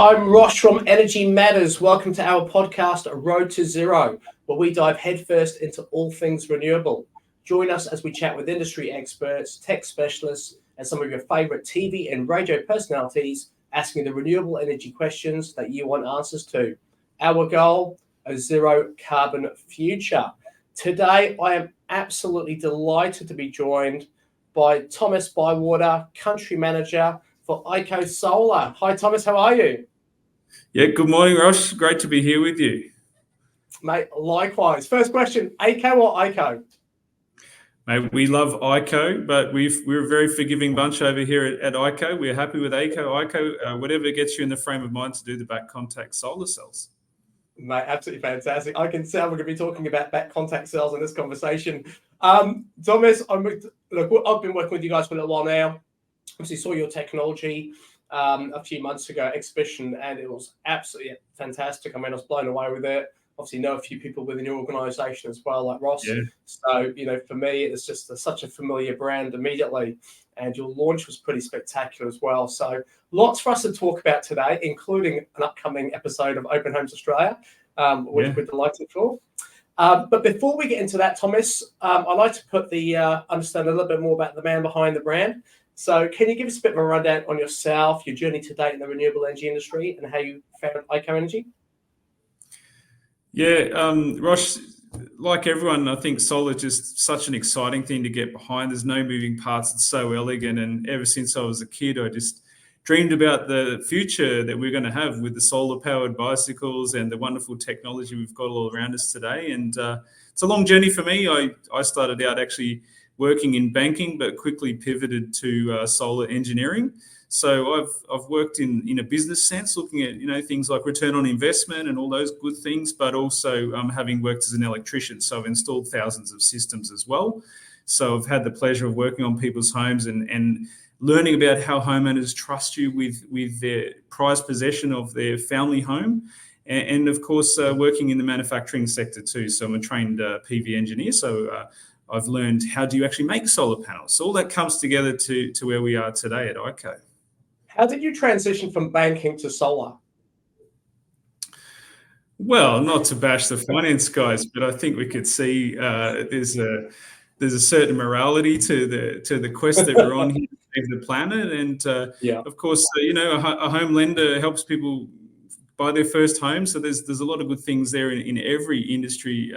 I'm Rosh from Energy Matters. Welcome to our podcast, Road to Zero, where we dive headfirst into all things renewable. Join us as we chat with industry experts, tech specialists, and some of your favorite TV and radio personalities, asking the renewable energy questions that you want answers to. Our goal, a zero carbon future. Today, I am absolutely delighted to be joined by Thomas Bywater, Country Manager for AIKO Solar. Hi, Thomas. How are you? Yeah, good morning, Rosh. Great to be here with you. Mate, likewise. First question, AIKO or AIKO? Mate, we love AIKO, but we're a very forgiving bunch over here at AIKO. We're happy with AIKO, whatever gets you in the frame of mind to do the back contact solar cells. Mate, absolutely fantastic. I can tell we're going to be talking about back contact cells in this conversation. Thomas, I've been working with you guys for a little while now. Obviously saw your technology a few months ago at exhibition, and it was absolutely fantastic. I mean, I was blown away with it. Obviously know a few people within your organisation as well, like Ross. Yeah. So, for me, it's just such a familiar brand immediately. And your launch was pretty spectacular as well. So lots for us to talk about today, including an upcoming episode of Open Homes Australia, which we're delighted for. But before we get into that, Thomas, I'd like to understand a little bit more about the man behind the brand. So can you give us a bit of a rundown on yourself, your journey to date in the renewable energy industry, and how you found AIKO Energy? Yeah, Rosh, like everyone, I think solar is just such an exciting thing to get behind. There's no moving parts. It's so elegant. And ever since I was a kid, I just dreamed about the future that we're going to have with the solar-powered bicycles and the wonderful technology we've got all around us today. And it's a long journey for me. I started out actually working in banking, but quickly pivoted to solar engineering. So I've worked in a business sense, looking at things like return on investment and all those good things, but also having worked as an electrician. So I've installed thousands of systems as well. So I've had the pleasure of working on people's homes and learning about how homeowners trust you with their prized possession of their family home. And of course, working in the manufacturing sector too. So I'm a trained PV engineer. So I've learned how do you actually make solar panels. So all that comes together to where we are today at AIKO. How did you transition from banking to solar? Well, not to bash the finance guys, but I think we could see there's a certain morality to the quest that we're on here to save the planet. And of course, a home lender helps people buy their first home. So there's a lot of good things there in every industry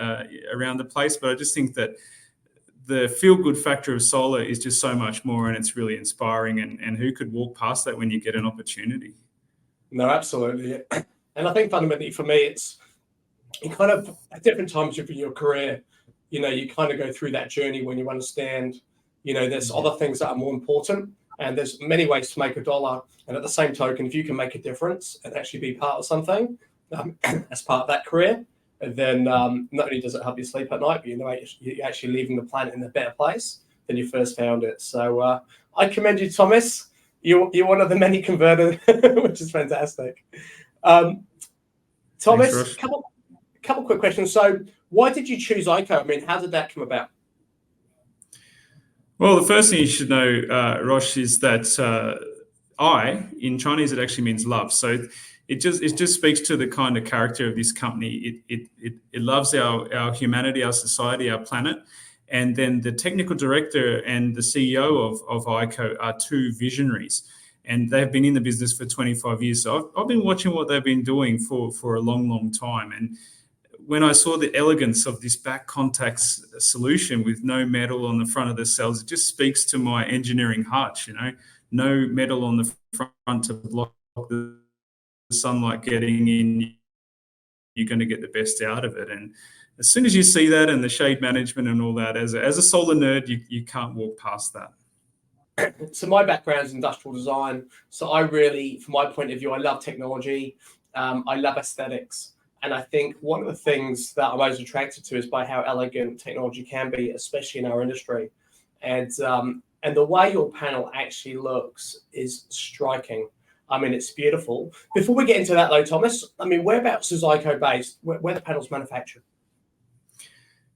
around the place. But I just think that the feel-good factor of solar is just so much more, and it's really inspiring. And who could walk past that when you get an opportunity? No, absolutely. And I think fundamentally for me, it's you kind of at different times of your career, you kind of go through that journey when you understand, there's other things that are more important, and there's many ways to make a dollar. And at the same token, if you can make a difference and actually be part of something as part of that career, then not only does it help you sleep at night, but you're actually leaving the planet in a better place than you first found it. So I commend you, Thomas. You're one of the many converted, which is fantastic. Thomas, Thanks, couple quick questions. So why did you choose AIKO? I mean, how did that come about? Well, the first thing you should know, Rosh, is that I, in Chinese, it actually means love. So it just speaks to the kind of character of this company. It loves our humanity, our society, our planet. And then the technical director and the CEO of AIKO are two visionaries. And they've been in the business for 25 years. So I've been watching what they've been doing for a long, long time. And when I saw the elegance of this back contact solution with no metal on the front of the cells, it just speaks to my engineering heart, no metal on the front to block the sunlight getting in. You're going to get the best out of it. And as soon as you see that and the shade management and all that, as a solar nerd, you can't walk past that. So my background is industrial design. So I really, from my point of view, I love technology. I love aesthetics. And I think one of the things that I'm most attracted to is by how elegant technology can be, especially in our industry. And the way your panel actually looks is striking. I mean, it's beautiful. Before we get into that, though, Thomas, I mean, whereabouts is AIKO based? Where the panels manufactured?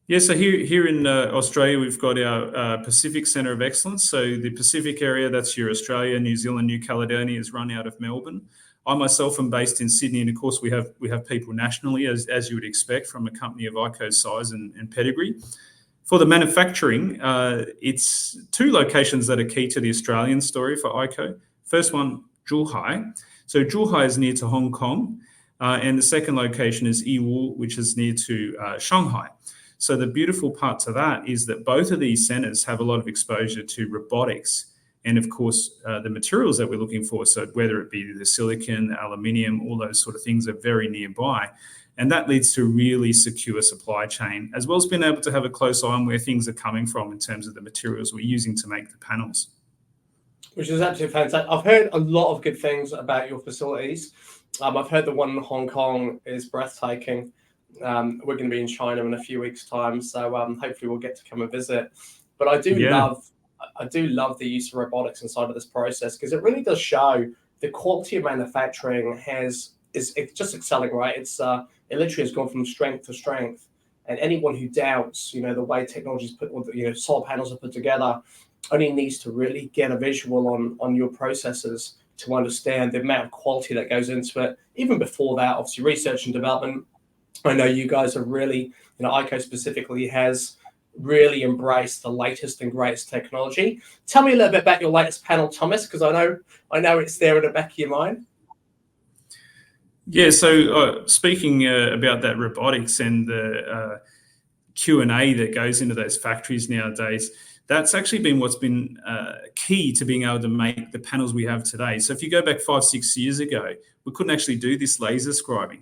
Yeah, so here in Australia, we've got our Pacific Centre of Excellence. So the Pacific area, that's your Australia, New Zealand, New Caledonia, is run out of Melbourne. I myself am based in Sydney, and of course we have people nationally, as you would expect from a company of AIKO's size and pedigree. For the manufacturing, it's 2 locations that are key to the Australian story for AIKO. First one, Zhuhai. So Zhuhai is near to Hong Kong, and the second location is Yiwu, which is near to Shanghai. So the beautiful part to that is that both of these centres have a lot of exposure to robotics and, of course, the materials that we're looking for. So whether it be the silicon, the aluminium, all those sort of things are very nearby. And that leads to a really secure supply chain, as well as being able to have a close eye on where things are coming from in terms of the materials we're using to make the panels. Which is absolutely fantastic. I've heard a lot of good things about your facilities. I've heard the one in Hong Kong is breathtaking. We're going to be in China in a few weeks' time, so hopefully we'll get to come and visit. But I do love the use of robotics inside of this process, because it really does show the quality of manufacturing it's just excelling, right? It literally has gone from strength to strength. And anyone who doubts, the way technology is put, solar panels are put together, only needs to really get a visual on your processes to understand the amount of quality that goes into it. Even before that, obviously, research and development. I know you guys have really, AIKO specifically has really embraced the latest and greatest technology. Tell me a little bit about your latest panel, Thomas, because I know it's there in the back of your mind. Yeah, so speaking about that robotics and the Q&A that goes into those factories nowadays, that's actually been what's been key to being able to make the panels we have today. So if you go back 5-6 years ago, we couldn't actually do this laser scribing.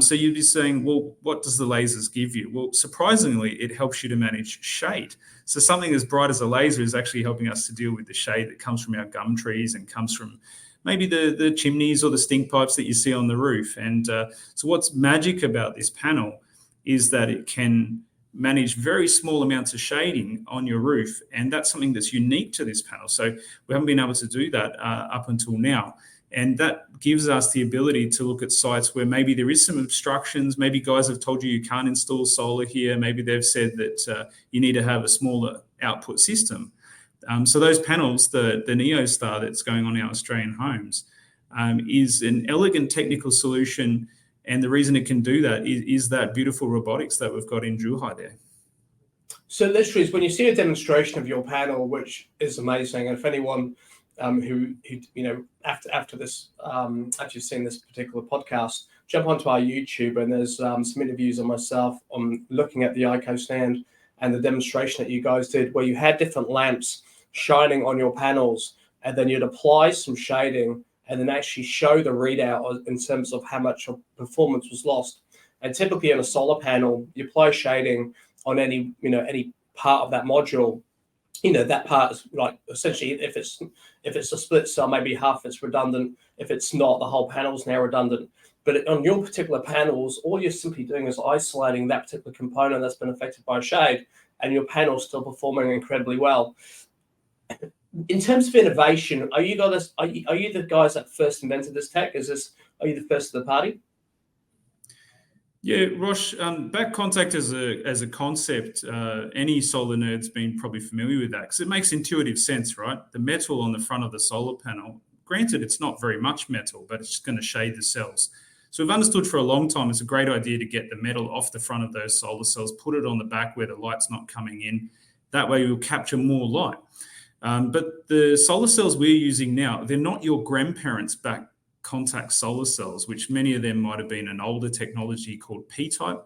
So you'd be saying, well, what does the lasers give you? Well, surprisingly, it helps you to manage shade. So something as bright as a laser is actually helping us to deal with the shade that comes from our gum trees and comes from maybe the chimneys or the stink pipes that you see on the roof. And so what's magic about this panel is that it can manage very small amounts of shading on your roof. And that's something that's unique to this panel. So we haven't been able to do that up until now. And that gives us the ability to look at sites where maybe there is some obstructions. Maybe guys have told you can't install solar here. Maybe they've said that you need to have a smaller output system. So those panels, the NeoStar that's going on in our Australian homes, is an elegant technical solution. And the reason it can do that is that beautiful robotics that we've got in Zhuhai there. So literally, when you see a demonstration of your panel, which is amazing, and if anyone who after this, after you've seen this particular podcast, jump onto our YouTube, and there's some interviews of myself on looking at the AIKO stand and the demonstration that you guys did, where you had different lamps shining on your panels, and then you'd apply some shading and then actually show the readout in terms of how much of performance was lost. And typically on a solar panel, you apply shading on any part of that module. That part is like essentially, if it's a split cell, maybe half it's redundant. If it's not, the whole panel's now redundant. But on your particular panels, all you're simply doing is isolating that particular component that's been affected by shade, and your panel's still performing incredibly well. In terms of innovation, are you the guys that first invented this tech? Are you the first of the party? Yeah, Rosh, back contact as a concept, any solar nerd's been probably familiar with that, because it makes intuitive sense, right? The metal on the front of the solar panel, granted it's not very much metal, but it's just going to shade the cells. So we've understood for a long time it's a great idea to get the metal off the front of those solar cells, put it on the back where the light's not coming in. That way you'll capture more light. But the solar cells we're using now, they're not your grandparents' back contact solar cells, which many of them might have been an older technology called P-type.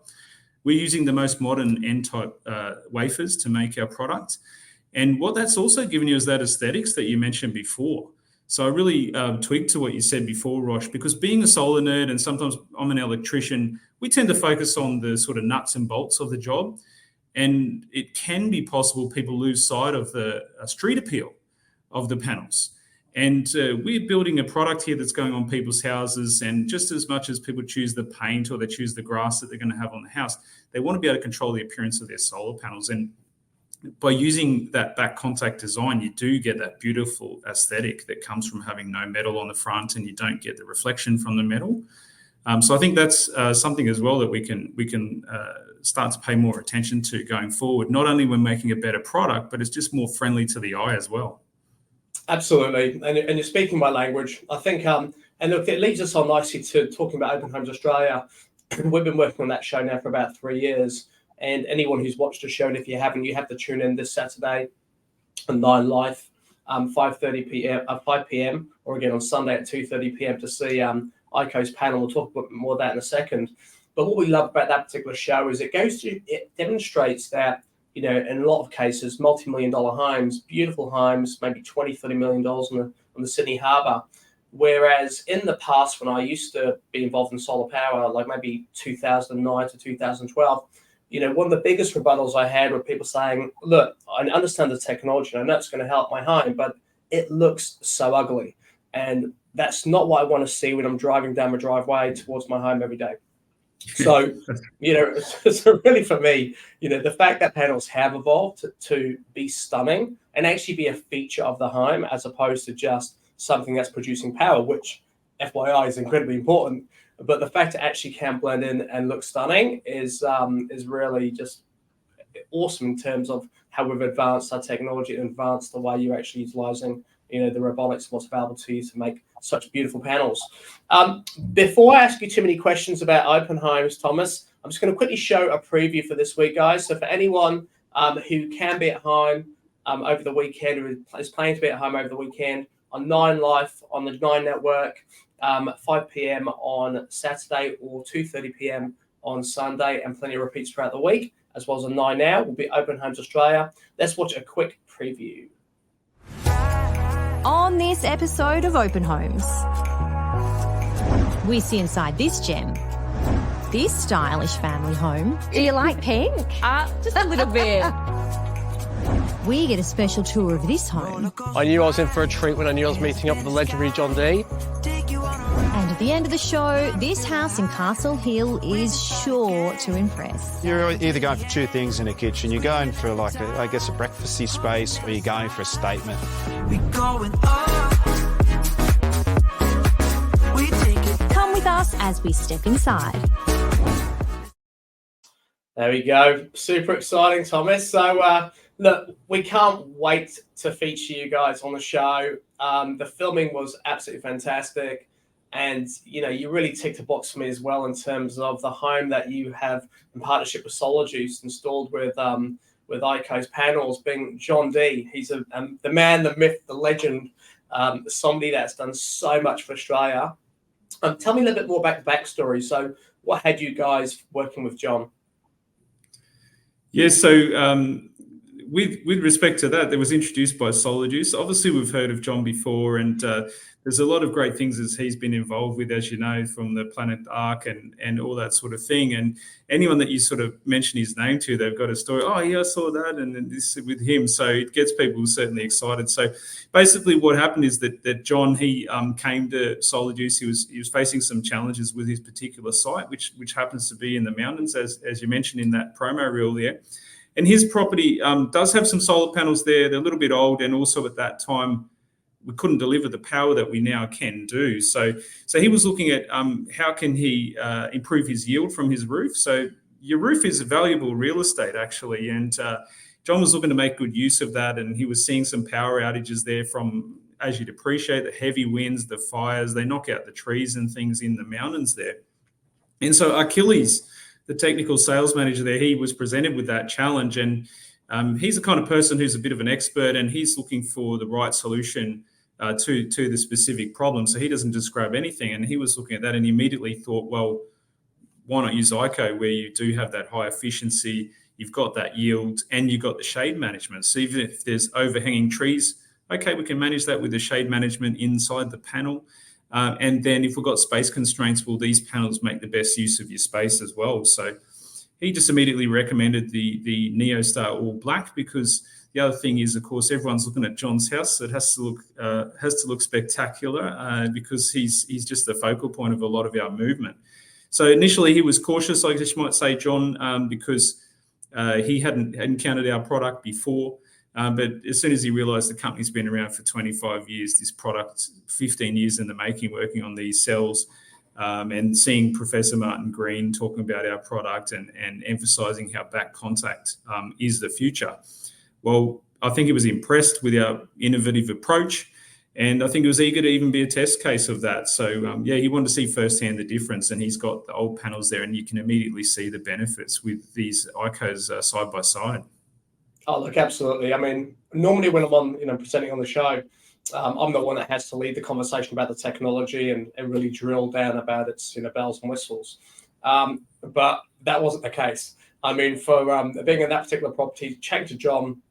We're using the most modern N-type wafers to make our product. And what that's also given you is that aesthetics that you mentioned before. So I really tweaked to what you said before, Rosh, because being a solar nerd, and sometimes I'm an electrician, we tend to focus on the sort of nuts and bolts of the job. And it can be possible people lose sight of the street appeal of the panels. And we're building a product here that's going on people's houses, and just as much as people choose the paint or they choose the grass that they're going to have on the house, they want to be able to control the appearance of their solar panels. And by using that back contact design, you do get that beautiful aesthetic that comes from having no metal on the front, and you don't get the reflection from the metal. So I think that's something as well that we can start to pay more attention to going forward. Not only when making a better product, but it's just more friendly to the eye as well. Absolutely, and you're speaking my language. I think And look, it leads us on nicely to talking about Open Homes Australia. We've been working on that show now for about 3 years. And anyone who's watched the show, and if you haven't, you have to tune in this Saturday on 9 Live, 5 p.m, or again on Sunday at 2:30 p.m. to see AIKO's panel. We'll talk about more of that in a second. But what we love about that particular show is it demonstrates that, in a lot of cases, multi-million-dollar homes, beautiful homes, maybe $20-30 million on the Sydney Harbour. Whereas in the past, when I used to be involved in solar power, like maybe 2009 to 2012, one of the biggest rebuttals I had were people saying, look, I understand the technology, and I know it's going to help my home, but it looks so ugly. And that's not what I want to see when I'm driving down my driveway towards my home every day. So, so really for me, the fact that panels have evolved to be stunning and actually be a feature of the home as opposed to just something that's producing power, which FYI is incredibly important. But the fact it actually can blend in and look stunning is really just awesome in terms of how we've advanced our technology and advanced the way you're actually utilizing, the robotics and what's available to you to make such beautiful panels. Before I ask you too many questions about open homes, Thomas, I'm just going to quickly show a preview for this week, guys. So for anyone who can be at home over the weekend, who is planning to be at home over the weekend, on 9 Live on the 9 Network, 5 p.m. on Saturday or 2:30 p.m. on Sunday, and plenty of repeats throughout the week, as well as on 9 Now, will be Open Homes Australia. Let's watch a quick preview. On this episode of Open Homes, we see inside this gem, this stylish family home. Do you like pink? Just a little bit. We get a special tour of this home. I knew I was in for a treat when I knew I was meeting up with the legendary John D. And at the end of the show, this house in Castle Hill is sure to impress. You're either going for two things in a kitchen. You're going for a breakfasty space, or you're going for a statement. Come with us as we step inside. There we go. Super exciting, Thomas. So, look, we can't wait to feature you guys on the show. The filming was absolutely fantastic. And, you really ticked a box for me as well in terms of the home that you have in partnership with Solar Juice installed with AIKO's panels, being John D. He's the man, the myth, the legend, somebody that's done so much for Australia. Tell me a little bit more about the backstory. So what had you guys working with John? Yeah, so with respect to that, it was introduced by Solar Juice. Obviously, we've heard of John before, and there's a lot of great things as he's been involved with, as you know, from the Planet Ark and all that sort of thing. And anyone that you sort of mention his name to, they've got a story. Oh, yeah, I saw that, and this with him. So it gets people certainly excited. So basically, what happened is that John, he came to Solar Juice. He was facing some challenges with his particular site, which happens to be in the mountains, as you mentioned in that promo reel there. And his property does have some solar panels there. They're a little bit old, and also at that time, we couldn't deliver the power that we now can do. So he was looking at how can he improve his yield from his roof. So your roof is a valuable real estate, actually, and John was looking to make good use of that, and he was seeing some power outages there from, as you'd appreciate, the heavy winds, the fires. They knock out the trees and things in the mountains there. And so Achilles, the technical sales manager there, he was presented with that challenge, and he's the kind of person who's a bit of an expert, and he's looking for the right solution to the specific problem. So he doesn't just grab anything, and he was looking at that, and he immediately thought, well, why not use AIKO, where you do have that high efficiency, you've got that yield, and you've got the shade management. So even if there's overhanging trees, okay, we can manage that with the shade management inside the panel. And then if we've got space constraints, well, these panels make the best use of your space as well. So he just immediately recommended the NeoStar All Black, because the other thing is, of course, everyone's looking at John's house, so it has to look spectacular because he's just the focal point of a lot of our movement. So initially he was cautious, I guess you might say, John, because he hadn't encountered our product before. But as soon as he realised the company's been around for 25 years, this product, 15 years in the making, working on these cells, and seeing Professor Martin Green talking about our product and emphasising how back contact is the future. Well, I think he was impressed with our innovative approach, And I think he was eager to even be a test case of that. So, he wanted to see firsthand the difference, and he's got the old panels there, and you can immediately see the benefits with these AIKOs side by side. Oh, look, absolutely. I mean, normally when I'm on, presenting on the show, I'm the one that has to lead the conversation about the technology and really drill down about its, bells and whistles. But that wasn't the case. I mean, for being in that particular property, chatting to John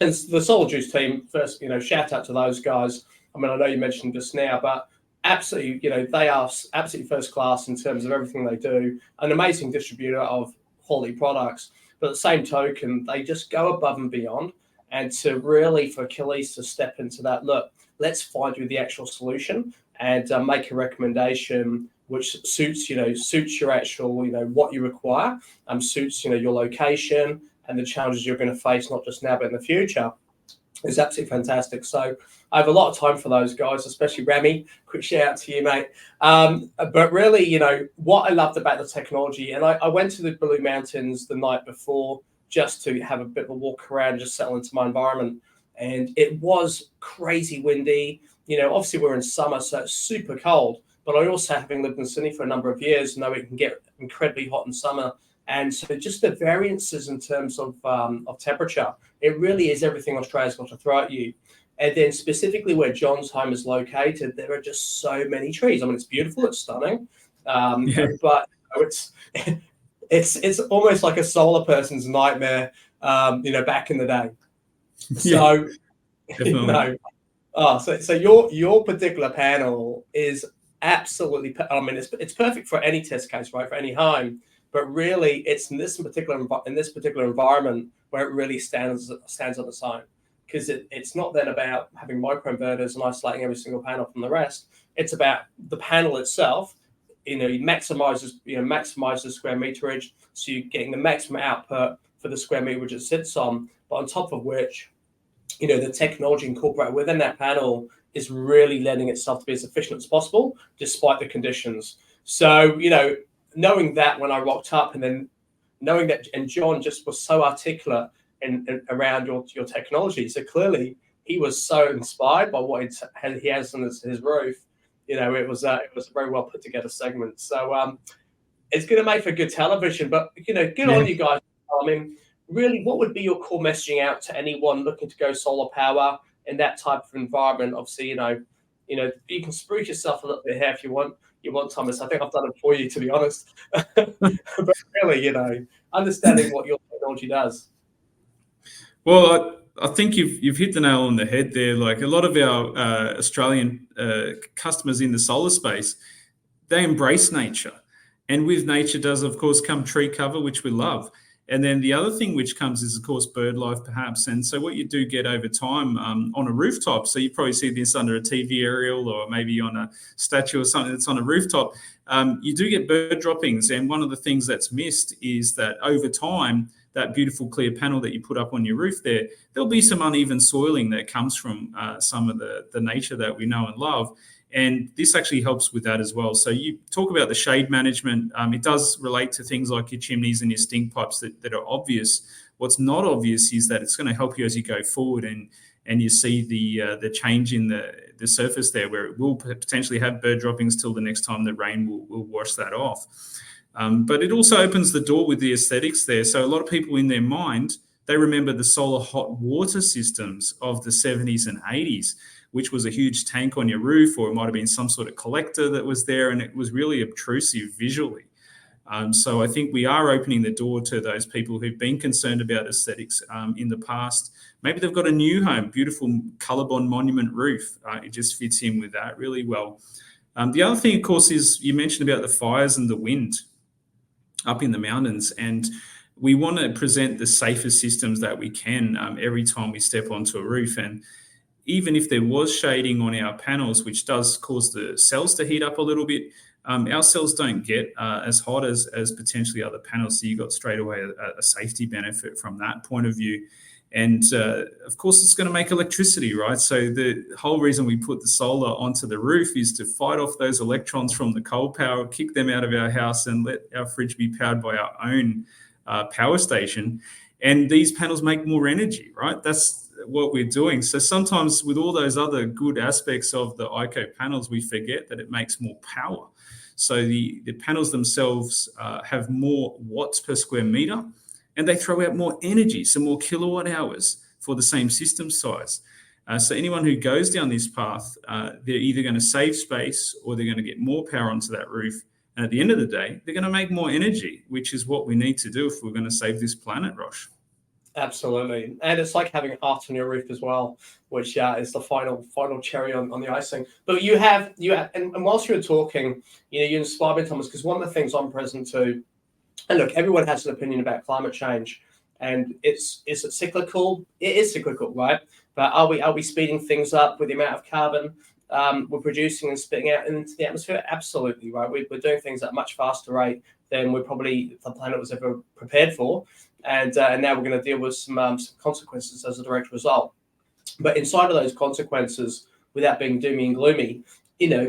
and the Solar Juice team, first, shout out to those guys. I mean, I know you mentioned just now, but absolutely, they are absolutely first class in terms of everything they do, an amazing distributor of quality products. But at the same token, they just go above and beyond. And to really, for Achilles to step into that, look, let's find you the actual solution and make a recommendation which suits your actual, what you require, suits, your location and the challenges you're going to face, not just now, but in the future, is absolutely fantastic. So I have a lot of time for those guys, especially Remy. Quick shout out to you, mate. But really, what I loved about the technology, and I went to the Blue Mountains the night before just to have a bit of a walk around and just settle into my environment. And it was crazy windy. Obviously we're in summer, so it's super cold. But I also, having lived in Sydney for a number of years, know it can get incredibly hot in summer. And so just the variances in terms of temperature, it really is everything Australia's got to throw at you. And then specifically where John's home is located, there are just so many trees. I mean, it's beautiful, it's stunning, but it's almost like a solar person's nightmare, back in the day. So, so your particular panel is absolutely, I mean, it's perfect for any test case, right, for any home. But really, it's in this particular environment where it really stands on its own, because it's not then about having microinverters and isolating every single panel from the rest. It's about the panel itself. You maximize the square meterage, so you're getting the maximum output for the square meter which it sits on. But on top of which, the technology incorporated within that panel is really lending itself to be as efficient as possible, despite the conditions. So, knowing that when I rocked up, and then knowing that, and John just was so articulate and around your technology. So clearly he was so inspired by what he has on his roof. It was a very well put together segment. So it's going to make for good television. But good on you guys. I mean, really, what would be your core messaging out to anyone looking to go solar power in that type of environment? Obviously, you can spruce yourself a little bit here if you want, Thomas. I think I've done it for you, to be honest. But really, understanding what your technology does. Well, I think you've hit the nail on the head there. Like a lot of our Australian customers in the solar space, they embrace nature. And with nature does, of course, come tree cover, which we love. And then the other thing which comes is, of course, bird life, perhaps. And so what you do get over time on a rooftop, so you probably see this under a TV aerial or maybe on a statue or something that's on a rooftop, you do get bird droppings. And one of the things that's missed is that over time, that beautiful clear panel that you put up on your roof there'll be some uneven soiling that comes from some of the nature that we know and love. And this actually helps with that as well. So you talk about the shade management. It does relate to things like your chimneys and your stink pipes that are obvious. What's not obvious is that it's going to help you as you go forward and you see the change in the surface there, where it will potentially have bird droppings till the next time the rain will wash that off. But it also opens the door with the aesthetics there. So a lot of people in their mind, they remember the solar hot water systems of the 70s and 80s, which was a huge tank on your roof, or it might have been some sort of collector that was there, and it was really obtrusive visually. So I think we are opening the door to those people who've been concerned about aesthetics in the past. Maybe they've got a new home, beautiful ColourBond monument roof. It just fits in with that really well. The other thing, of course, is you mentioned about the fires and the wind up in the mountains, and we want to present the safest systems that we can every time we step onto a roof. And even if there was shading on our panels, which does cause the cells to heat up a little bit, our cells don't get as hot as potentially other panels. So you got straight away a safety benefit from that point of view. And of course, it's going to make electricity, right? So the whole reason we put the solar onto the roof is to fight off those electrons from the coal power, kick them out of our house, and let our fridge be powered by our own power station. And these panels make more energy, right? That's what we're doing. So sometimes with all those other good aspects of the AIKO panels, we forget that it makes more power. So the panels themselves have more watts per square meter, and they throw out more energy, so more kilowatt hours for the same system size. So anyone who goes down this path, they're either going to save space or they're going to get more power onto that roof. And at the end of the day, they're going to make more energy, which is what we need to do if we're going to save this planet, Rosh. Absolutely. And it's like having art on your roof as well, which is the final cherry on the icing. But you have, and whilst you were talking, you inspired me, Thomas, because one of the things I'm present to, and look, everyone has an opinion about climate change, and is it cyclical? It is cyclical, right? But are we speeding things up with the amount of carbon we're producing and spitting out into the atmosphere? Absolutely, right? We're doing things at a much faster rate than the planet was ever prepared for. And now we're going to deal with some consequences as a direct result. But inside of those consequences, without being doomy and gloomy,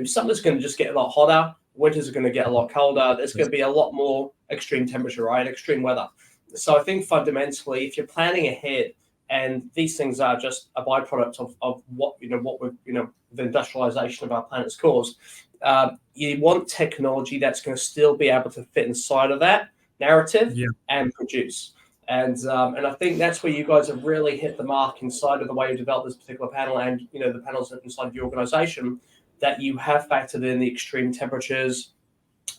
summer's going to just get a lot hotter. Winters are going to get a lot colder. There's going to be a lot more extreme temperature, right? Extreme weather. So I think fundamentally, if you're planning ahead, and these things are just a byproduct of what the industrialization of our planet's caused, you want technology that's going to still be able to fit inside of that narrative and produce. And I think that's where you guys have really hit the mark inside of the way you develop this particular panel and, the panels inside of your organization, that you have factored in the extreme temperatures,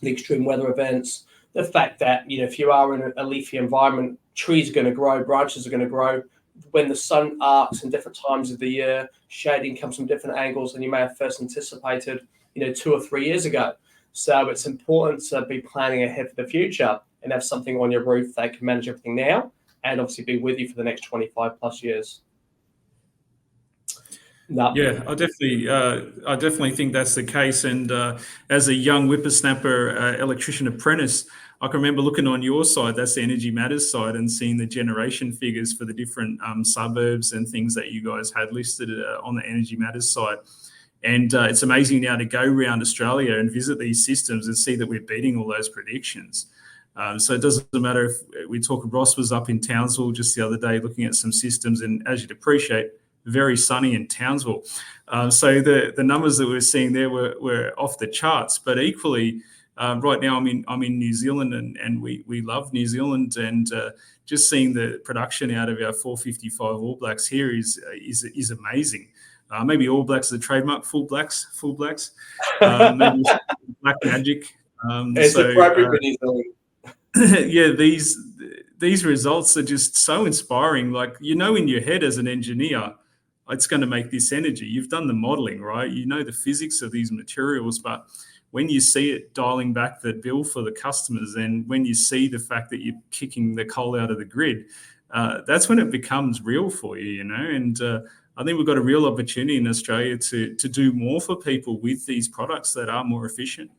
the extreme weather events, the fact that, if you are in a leafy environment, trees are going to grow, branches are going to grow. When the sun arcs in different times of the year, shading comes from different angles than you may have first anticipated, 2 or 3 years ago. So it's important to be planning ahead for the future and have something on your roof that can manage everything now and obviously be with you for the next 25 plus years. No. Yeah, I definitely think that's the case. And as a young whippersnapper electrician apprentice, I can remember looking on your side, that's the Energy Matters side, and seeing the generation figures for the different suburbs and things that you guys had listed on the Energy Matters side. And it's amazing now to go around Australia and visit these systems and see that we're beating all those predictions. So it doesn't matter if we talk, Ross was up in Townsville just the other day looking at some systems, and as you'd appreciate, very sunny in Townsville. So the numbers that we're seeing there were off the charts, but equally, right now I'm in New Zealand and we love New Zealand, and just seeing the production out of our 455 All Blacks here is amazing. Maybe All Blacks is a trademark, full blacks, maybe Black Magic. It's appropriate for New Zealand. Yeah, these results are just so inspiring. Like, in your head as an engineer, it's going to make this energy. You've done the modeling, right? You know the physics of these materials, but when you see it dialing back the bill for the customers, and when you see the fact that you're kicking the coal out of the grid, that's when it becomes real for you, And I think we've got a real opportunity in Australia to do more for people with these products that are more efficient.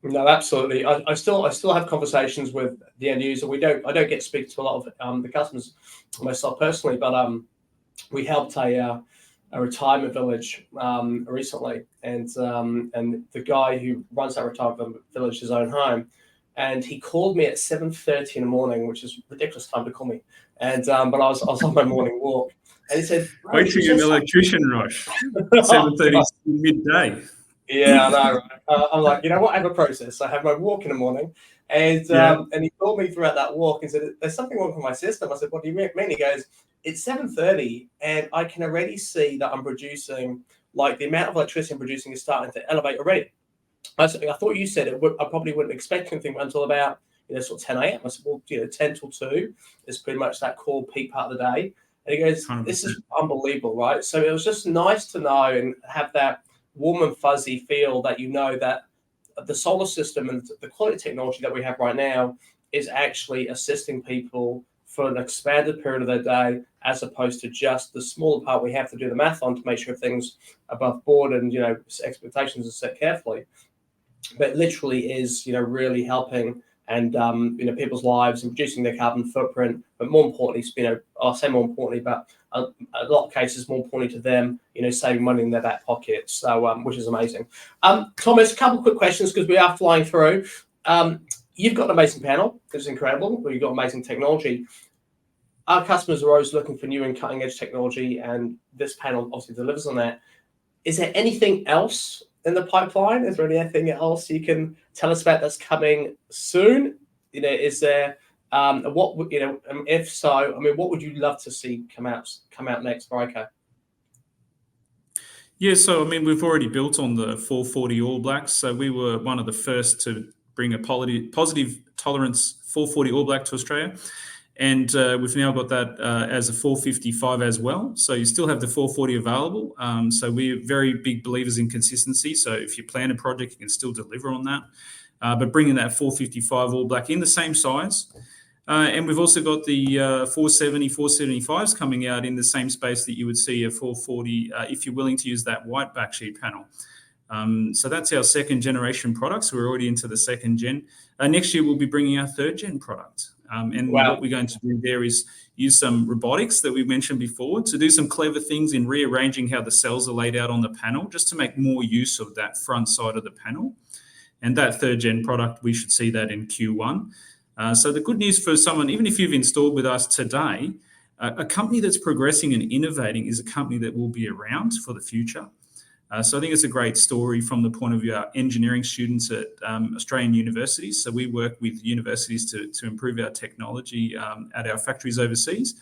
No, absolutely. I still have conversations with the end user. I don't get to speak to a lot of the customers myself personally, but we helped a retirement village recently, and the guy who runs that retirement village, his own home, and he called me at 7:30 in the morning, which is a ridiculous time to call me. And but I was on my morning walk, and he said, "Wait till you're an electrician, Rosh. 7:30 midday." Yeah, I know. Right? I'm like, what? I have a process. I have my walk in the morning, and he called me throughout that walk and said, "There's something wrong with my system." I said, "What do you mean?" He goes, "It's 7:30, and I can already see that I'm producing, like the amount of electricity I'm producing is starting to elevate already." I thought you said it. I probably wouldn't expect anything until about sort of 10 a.m. I said, "Well, 10 till 2 is pretty much that core peak part of the day." And he goes, 100%. "This is unbelievable, right?" So it was just nice to know and have that warm and fuzzy feel that that the solar system and the quality technology that we have right now is actually assisting people for an expanded period of their day, as opposed to just the smaller part we have to do the math on to make sure things above board and expectations are set carefully. But literally is really helping and people's lives and reducing their carbon footprint. But more importantly, I'll say more importantly, but a lot of cases more importantly to them, saving money in their back pocket. So which is amazing. Thomas, a couple of quick questions because we are flying through. You've got an amazing panel. It's incredible. You've got amazing technology. our customers are always looking for new and cutting edge technology, and this panel obviously delivers on that. Is there anything else in the pipeline? Is there anything else you can tell us about that's coming soon? Is there if so, I mean, what would you love to see come out next for AIKO? Yeah, so I mean, we've already built on the 440 All Blacks. So we were one of the first to bring a positive tolerance 440 All Black to Australia. And we've now got that as a 455 as well. So you still have the 440 available. So we're very big believers in consistency. So if you plan a project, you can still deliver on that. But bringing that 455 All Black in the same size. And we've also got the 470, 475s coming out in the same space that you would see a 440 if you're willing to use that white backsheet panel. So that's our second generation products. We're already into the second gen. Next year, we'll be bringing our third gen product. And what we're going to do there is use some robotics that we mentioned before to do some clever things in rearranging how the cells are laid out on the panel, just to make more use of that front side of the panel. And that third gen product, we should see that in Q1. So the good news for someone, even if you've installed with us today, a company that's progressing and innovating is a company that will be around for the future. So I think it's a great story from the point of view of our engineering students at Australian universities. So we work with universities to improve our technology at our factories overseas.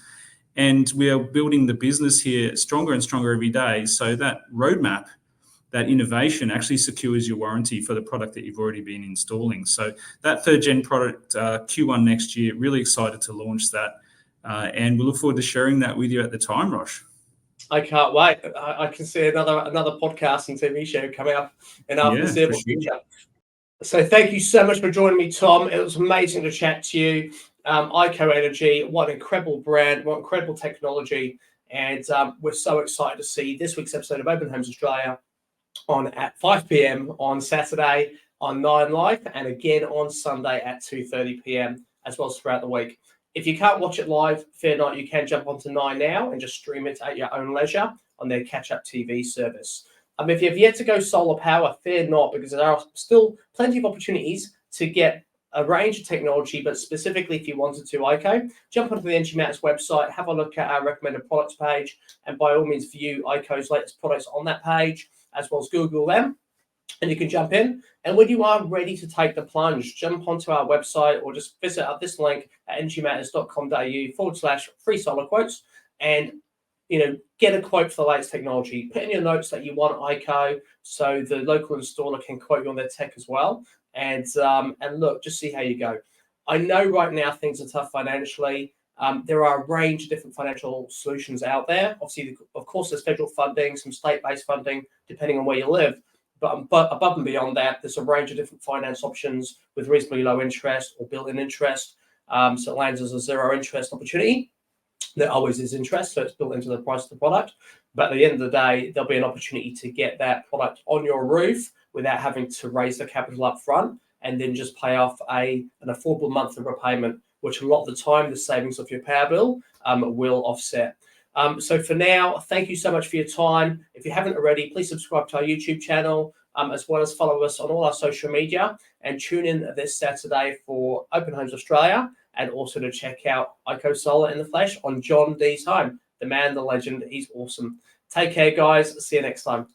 And we are building the business here stronger and stronger every day. So that roadmap, that innovation actually secures your warranty for the product that you've already been installing. So that third gen product, Q1 next year, really excited to launch that. And we look forward to sharing that with you at the time, Rosh. I can't wait. I can see another podcast and TV show coming up in our foreseeable future. So thank you so much for joining me, Tom. It was amazing to chat to you. AIKO Energy, what an incredible brand, what incredible technology. And we're so excited to see this week's episode of Open Homes Australia on at 5 p.m. on Saturday on 9 Live, and again on Sunday at 2:30 p.m. as well as throughout the week. If you can't watch it live, fear not, you can jump onto 9 Now and just stream it at your own leisure on their catch-up TV service. If you have yet to go solar power, fear not, because there are still plenty of opportunities to get a range of technology, but specifically if you wanted to, AIKO, jump onto the Energy Matters website, have a look at our recommended products page, and by all means view AIKO's latest products on that page, as well as Google them, and you can jump in. And when you are ready to take the plunge, jump onto our website or just visit this link at energymatters.com.au/free solar quotes, and get a quote for the latest technology. Put in your notes that you want AIKO, so the local installer can quote you on their tech as well. And look, just see how you go. I know right now things are tough financially. There are a range of different financial solutions out there. Obviously, of course, there's federal funding, some state-based funding, depending on where you live. But above and beyond that, there's a range of different finance options with reasonably low interest or built-in interest. So it lands as a zero interest opportunity. There always is interest, so it's built into the price of the product. But at the end of the day, there'll be an opportunity to get that product on your roof without having to raise the capital up front and then just pay off an affordable monthly repayment, which a lot of the time the savings of your power bill will offset. So for now, thank you so much for your time. If you haven't already, please subscribe to our YouTube channel, as well as follow us on all our social media, and tune in this Saturday for Open Homes Australia, and also to check out AIKO Solar in the flesh on John D's home. The man, the legend, he's awesome. Take care, guys. See you next time.